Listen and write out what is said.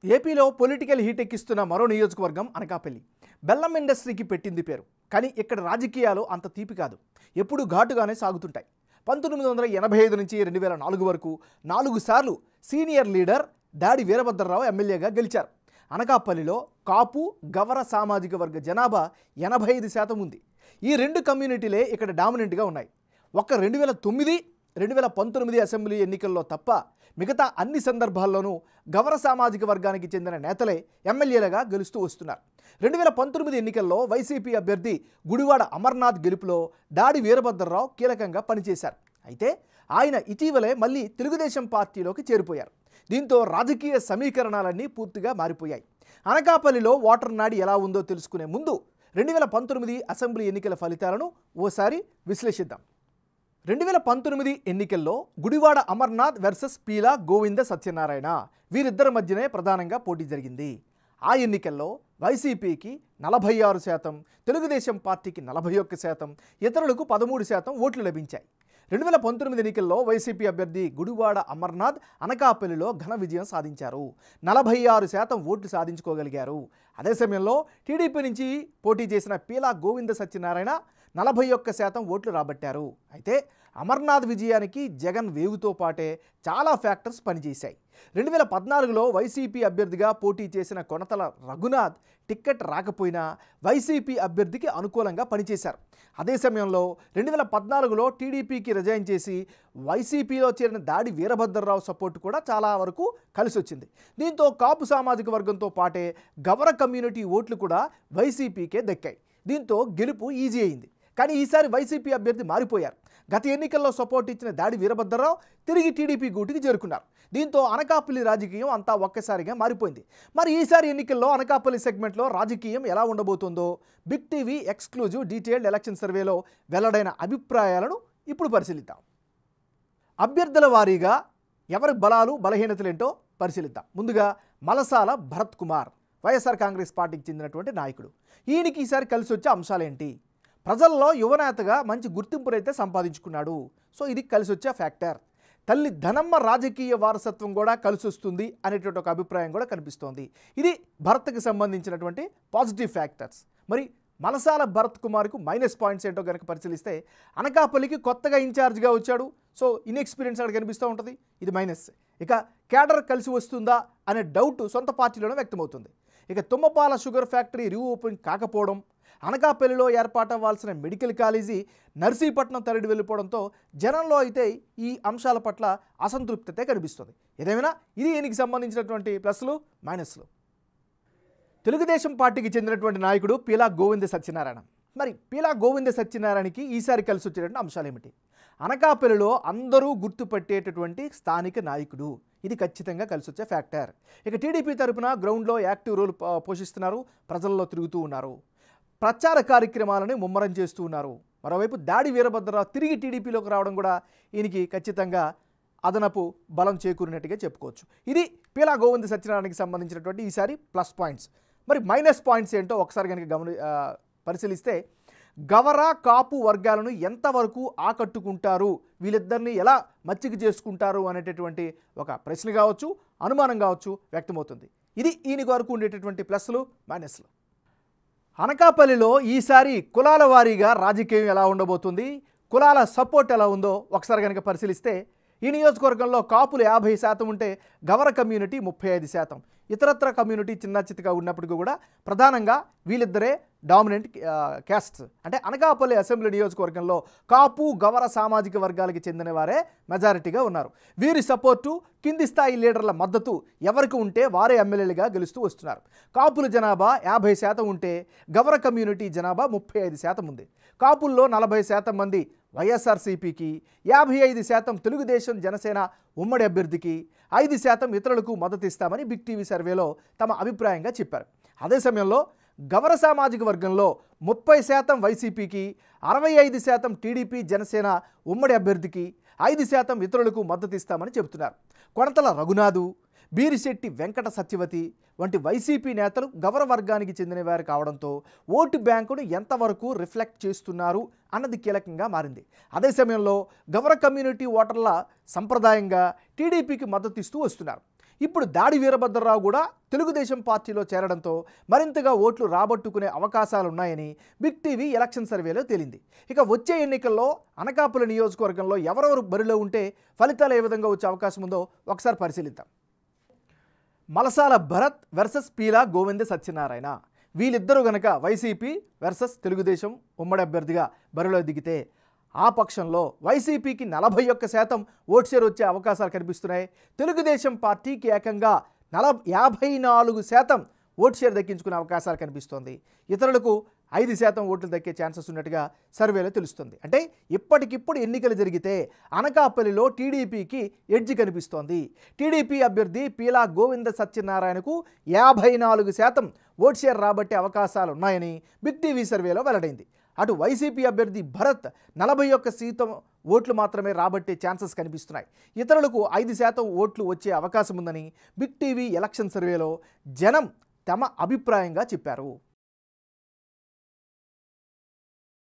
ఏపీలో political heat ఎక్కిస్తున్న మరో నియోజకవర్గం అనకాపల్లి. బెల్లం ఇండస్ట్రీకి పెట్టింది పేరు. కానీ ఇక్కడ రాజకీయాలు అంత తీపి కాదు. ఎప్పుడూ ఘాటుగానే సాగుతుంటాయి. 1985 నుంచి 2004 వరకు 4 సార్లు సీనియర్ లీడర్ దాడి వీరభద్రరావు ఎమ్మెల్యేగా గెలిచారు. అనకాపల్లిలో కాపు, గవర సామాజిక వర్గ జనాభా 85% ఉంది. ఈ రెండు కమ్యూనిటీలే ఇక్కడ డామినెంట్గా ఉన్నాయి. ఒక్క 2009, 2019 అసెంబ్లీ ఎన్నికల్లో తప్ప మిగతా అన్ని సందర్భాల్లోనూ గవర సామాజిక వర్గానికి చెందిన నేతలే ఎమ్మెల్యేలుగా గెలుస్తూ వస్తున్నారు. 2019 ఎన్నికల్లో వైసీపీ అభ్యర్థి గుడివాడ అమర్నాథ్ గెలుపులో దాడి వీరభద్రరావు కీలకంగా పనిచేశారు. అయితే ఆయన ఇటీవలే మళ్ళీ తెలుగుదేశం పార్టీలోకి చేరిపోయారు. దీంతో రాజకీయ సమీకరణాలన్నీ పూర్తిగా మారిపోయాయి. అనకాపల్లిలో ఓటర్ నాడి ఎలా ఉందో తెలుసుకునే ముందు 2019 అసెంబ్లీ ఎన్నికల ఫలితాలను ఓసారి విశ్లేషిద్దాం. 2019 ఎన్నికల్లో గుడివాడ అమర్నాథ్ వర్సెస్ పీలా గోవింద సత్యనారాయణ వీరిద్దరి మధ్యనే ప్రధానంగా పోటీ జరిగింది. ఆ ఎన్నికల్లో వైసీపీకి 46%, తెలుగుదేశం పార్టీకి 41%, ఇతరులకు 13% ఓట్లు లభించాయి. 2019 ఎన్నికల్లో వైసీపీ అభ్యర్థి గుడివాడ అమర్నాథ్ అనకాపల్లిలో ఘన విజయం సాధించారు. 46% ఓట్లు సాధించుకోగలిగారు. అదే సమయంలో టీడీపీ నుంచి పోటీ చేసిన పీలా గోవింద సత్యనారాయణ 41% ఓట్లు రాబట్టారు. అయితే అమర్నాథ్ విజయానికి జగన్ వేవుతో పాటే చాలా ఫ్యాక్టర్స్ పనిచేశాయి. 2014లో వైసీపీ అభ్యర్థిగా పోటీ చేసిన కొనతల రఘునాథ్ టిక్కెట్ రాకపోయినా వైసీపీ అభ్యర్థికి అనుకూలంగా పనిచేశారు. అదే సమయంలో 2014లో టీడీపీకి రిజైన్ చేసి వైసీపీలో చేరిన దాడి వీరభద్రరావు సపోర్టు కూడా చాలా వరకు కలిసి వచ్చింది. దీంతో కాపు సామాజిక వర్గంతో పాటే గవర కమ్యూనిటీ ఓట్లు కూడా వైసీపీకే దక్కాయి. దీంతో గెలుపు ఈజీ అయింది. కానీ ఈసారి వైసీపీ అభ్యర్థి మారిపోయారు. గత ఎన్నికల్లో సపోర్ట్ ఇచ్చిన దాడి వీరభద్రరావు తిరిగి టీడీపీ గూటికి చేరుకున్నారు. దీంతో అనకాపల్లి రాజకీయం అంతా ఒక్కసారిగా మారిపోయింది. మరి ఈసారి ఎన్నికల్లో అనకాపల్లి సెగ్మెంట్లో రాజకీయం ఎలా ఉండబోతుందో Big TV exclusive detailed election సర్వేలో వెల్లడైన అభిప్రాయాలను ఇప్పుడు పరిశీలిద్దాం. అభ్యర్థుల వారీగా ఎవరి బలాలు బలహీనతలేంటో పరిశీలిద్దాం. ముందుగా మలసాల భరత్ కుమార్, వైఎస్ఆర్ కాంగ్రెస్ పార్టీకి చెందినటువంటి నాయకుడు. ఈయనకి ఈసారి కలిసి వచ్చే అంశాలేంటి? ప్రజల్లో యువనేతగా మంచి గుర్తింపునైతే సంపాదించుకున్నాడు. సో ఇది కలిసి వచ్చే ఫ్యాక్టర్. తల్లి ధనమ్మ రాజకీయ వారసత్వం కూడా కలిసి వస్తుంది అనేటువంటి ఒక అభిప్రాయం కూడా కనిపిస్తోంది. ఇది భరత్కి సంబంధించినటువంటి పాజిటివ్ ఫ్యాక్టర్స్. మరి మలసాల భరత్ కుమార్కు మైనస్ పాయింట్స్ ఏంటో కనుక పరిశీలిస్తే అనకాపల్లికి కొత్తగా ఇన్ఛార్జ్గా వచ్చాడు. సో ఇన్ఎక్స్పీరియన్స్ అక్కడ కనిపిస్తూ ఉంటుంది. ఇది మైనస్. ఇక క్యాడర్ కలిసి వస్తుందా అనే డౌట్ సొంత పార్టీలోనే వ్యక్తమవుతుంది. ఇక తుమ్మపాల షుగర్ ఫ్యాక్టరీ రీఓపెన్ కాకపోవడం, అనకాపల్లిలో ఏర్పాటవ్వాల్సిన మెడికల్ కాలేజీ నర్సీపట్నం తరలి వెళ్ళిపోవడంతో జనంలో అయితే ఈ అంశాల పట్ల అసంతృప్తతే కనిపిస్తుంది. ఏదేమైనా ఇది ఈయనకి సంబంధించినటువంటి ప్లస్లు మైనస్లు. తెలుగుదేశం పార్టీకి చెందినటువంటి నాయకుడు పీలా గోవింద సత్యనారాయణ. మరి పీలా గోవింద సత్యనారాయణకి ఈసారి కలిసి వచ్చేటువంటి అంశాలు ఏమిటి? అనకాపల్లిలో అందరూ గుర్తుపట్టేటటువంటి స్థానిక నాయకుడు. ఇది ఖచ్చితంగా కలిసి వచ్చే ఫ్యాక్టర్. ఇక టీడీపీ తరపున గ్రౌండ్లో యాక్టివ్ రోల్ పోషిస్తున్నారు. ప్రజల్లో తిరుగుతూ ఉన్నారు. ప్రచార కార్యక్రమాలని ముమ్మరం చేస్తూ ఉన్నారు. మరోవైపు దాడి వీరభద్రరావు తిరిగి టీడీపీలోకి రావడం కూడా ఈయనకి ఖచ్చితంగా అదనపు బలం చేకూరినట్టుగా చెప్పుకోవచ్చు. ఇది పీలా గోవింద సత్యనారాయణకి సంబంధించినటువంటి ఈసారి ప్లస్ పాయింట్స్. మరి మైనస్ పాయింట్స్ ఏంటో ఒకసారి కనుక పరిశీలిస్తే గవర కాపు వర్గాలను ఎంతవరకు ఆకట్టుకుంటారు, వీళ్ళిద్దరిని ఎలా మచ్చిక చేసుకుంటారు అనేటటువంటి ఒక ప్రశ్న కావచ్చు, అనుమానం కావచ్చు వ్యక్తమవుతుంది. ఇది ఈయన వరకు ఉండేటటువంటి ప్లస్లు మైనస్లు. అనకాపల్లిలో ఈసారి కులాల వారీగా రాజకీయం ఎలా ఉండబోతుంది, కులాల సపోర్ట్ ఎలా ఉందో ఒకసారి కనుక పరిశీలిస్తే ఈ నియోజకవర్గంలో కాపులు 50% ఉంటే గవర కమ్యూనిటీ 35%. ఇతరత్ర కమ్యూనిటీ చిన్న చిత్తగా ఉన్నప్పటికీ కూడా ప్రధానంగా వీళ్ళిద్దరే డామినెంట్ క్యాస్ట్స్. అంటే అనకాపల్లి అసెంబ్లీ నియోజకవర్గంలో కాపు, గవర సామాజిక వర్గాలకి చెందిన వారే మెజారిటీగా ఉన్నారు. వీరి సపోర్టు, కింది స్థాయి లీడర్ల మద్దతు ఎవరికి ఉంటే వారే ఎమ్మెల్యేలుగా గెలుస్తూ వస్తున్నారు. కాపుల జనాభా 50% ఉంటే గవర కమ్యూనిటీ జనాభా 35% ఉంది. కాపుల్లో 40% మంది వైఎస్ఆర్సీపీకి, 55% తెలుగుదేశం జనసేన ఉమ్మడి అభ్యర్థికి, 5% ఇతరులకు మద్దతు ఇస్తామని బిగ్ టీవీ సర్వేలో తమ అభిప్రాయంగా చెప్పారు. అదే సమయంలో గవర సామాజిక వర్గంలో 30% వైసీపీకి, 65% టీడీపీ జనసేన ఉమ్మడి అభ్యర్థికి, 5% ఇతరులకు మద్దతు ఇస్తామని చెబుతున్నారు. కొనతల రఘునాథు, బీరిశెట్టి వెంకట సత్యవతి వంటి వైసీపీ నేతలు గౌర వర్గానికి చెందిన వారు కావడంతో ఓటు బ్యాంకును ఎంతవరకు రిఫ్లెక్ట్ చేస్తున్నారు అన్నది కీలకంగా మారింది. అదే సమయంలో గౌర కమ్యూనిటీ ఓటర్ల సంప్రదాయంగా టీడీపీకి మద్దతు ఇస్తూ వస్తున్నారు. ఇప్పుడు దాడి వీరభద్రరావు కూడా తెలుగుదేశం పార్టీలో చేరడంతో మరింతగా ఓట్లు రాబట్టుకునే అవకాశాలున్నాయని బిగ్ టీవీ ఎలక్షన్ సర్వేలో తేలింది. ఇక వచ్చే ఎన్నికల్లో అనకాపల్లి నియోజకవర్గంలో ఎవరెవరు బరిలో ఉంటే ఫలితాలు ఏ విధంగా వచ్చే అవకాశం ఉందో ఒకసారి పరిశీలిద్దాం. మలసాల భరత్ వర్సెస్ పీలా గోవింద సత్యనారాయణ, వీళ్ళిద్దరూ గనక వైసీపీ వర్సెస్ తెలుగుదేశం ఉమ్మడి అభ్యర్థిగా బరిలో దిగితే ఆ పక్షంలో వైసీపీకి 41% ఓట్ షేర్ వచ్చే అవకాశాలు కనిపిస్తున్నాయి. తెలుగుదేశం పార్టీకి ఏకంగా 54% ఓట్ షేర్ దక్కించుకునే అవకాశాలు కనిపిస్తోంది. ఇతరులకు 5% ఓట్లు దక్కే ఛాన్సెస్ ఉన్నట్టుగా సర్వేలో తెలుస్తుంది. అంటే ఇప్పటికిప్పుడు ఎన్నికలు జరిగితే అనకాపల్లిలో టీడీపీకి ఎడ్జి కనిపిస్తోంది. టీడీపీ అభ్యర్థి పీలా గోవింద సత్యనారాయణకు 54% ఓట్ షేర్ రాబట్టే అవకాశాలు ఉన్నాయని బిగ్ టీవీ సర్వేలో వెల్లడైంది. అటు వైసీపీ అభ్యర్థి భరత్ 41% ఓట్లు మాత్రమే రాబట్టే ఛాన్సెస్ కనిపిస్తున్నాయి. ఇతరులకు 5% ఓట్లు వచ్చే అవకాశం ఉందని బిగ్ టీవీ ఎలక్షన్ సర్వేలో జనం తమ అభిప్రాయంగా చెప్పారు.